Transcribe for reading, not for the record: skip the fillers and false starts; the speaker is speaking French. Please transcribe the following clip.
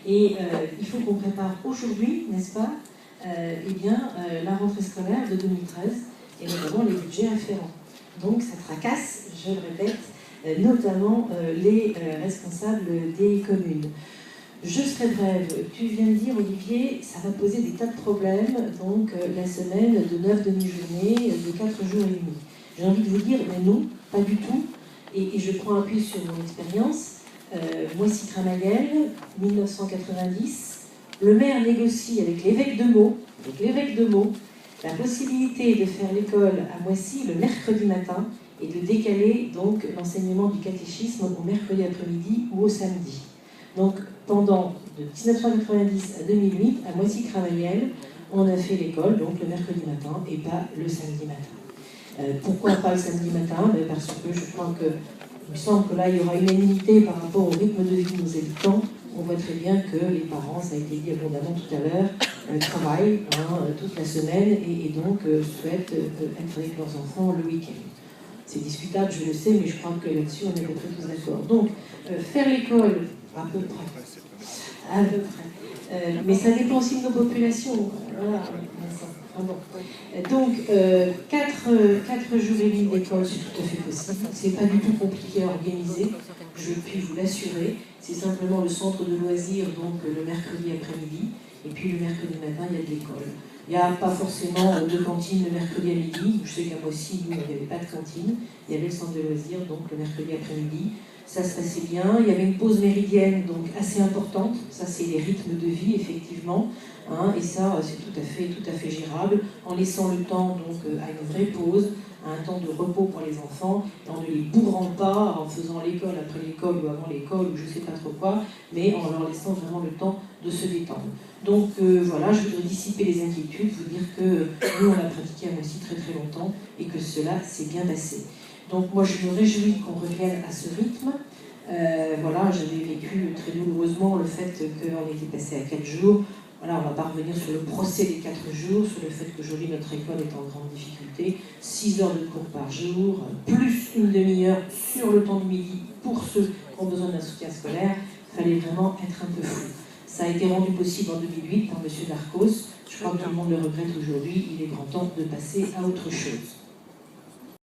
Et il faut qu'on prépare aujourd'hui, n'est-ce pas, la rentrée scolaire de 2013, et notamment les budgets afférents. Donc ça tracasse, je le répète, notamment les responsables des communes. Je serai brève. Tu viens de dire, Olivier, ça va poser des tas de problèmes, donc la semaine de 9 demi-journées, de 4 jours et demi. J'ai envie de vous dire, mais non, pas du tout. Et je prends appui sur mon expérience. Moissy-Cramayel, 1990, le maire négocie avec l'évêque de Meaux, la possibilité de faire l'école à Moissy le mercredi matin et de décaler donc l'enseignement du catéchisme au mercredi après-midi ou au samedi. Donc pendant de 1990 à 2008, à Moissy-Cramayel, on a fait l'école donc le mercredi matin et pas le samedi matin. Pourquoi pas le samedi matin? Parce que je crois que il me semble que là, il y aura unanimité par rapport au rythme de vie de nos habitants. On voit très bien que les parents, ça a été dit abondamment tout à l'heure, travaillent toute la semaine et donc souhaitent être avec leurs enfants le week-end. C'est discutable, je le sais, mais je crois que là-dessus, on est à peu près tous d'accord. Donc, faire l'école, à peu près. Mais ça dépend aussi de nos populations. Voilà. Bon. Donc, 4 jours et demi d'école, c'est tout à fait possible. C'est pas du tout compliqué à organiser, je puis vous l'assurer. C'est simplement le centre de loisirs, donc le mercredi après-midi, et puis le mercredi matin, il y a de l'école. Il n'y a pas forcément de cantine le mercredi à midi. Je sais qu'à Moissy, nous, il n'y avait pas de cantine. Il y avait le centre de loisirs, donc le mercredi après-midi. Ça se passait bien. Il y avait une pause méridienne, donc assez importante. Ça, c'est les rythmes de vie, effectivement. Et ça, c'est tout à fait gérable, en laissant le temps donc, à une vraie pause, à un temps de repos pour les enfants, et en ne les bourrant pas, en faisant l'école après l'école ou avant l'école, ou je ne sais pas trop quoi, mais en leur laissant vraiment le temps de se détendre. Donc voilà, je voudrais dissiper les inquiétudes, vous dire que nous, on l'a pratiqué à Moissy très très longtemps, et que cela s'est bien passé. Donc moi, je me réjouis qu'on revienne à ce rythme. Voilà, j'avais vécu très douloureusement le fait qu'on était passé à 4 jours. Voilà, on ne va pas revenir sur le procès des 4 jours, sur le fait qu'aujourd'hui notre école est en grande difficulté. 6 heures de cours par jour, plus une demi-heure sur le temps du midi pour ceux qui ont besoin d'un soutien scolaire. Il fallait vraiment être un peu fou. Ça a été rendu possible en 2008 par M. Darcos. Je crois que tout le monde le regrette aujourd'hui. Il est grand temps de passer à autre chose.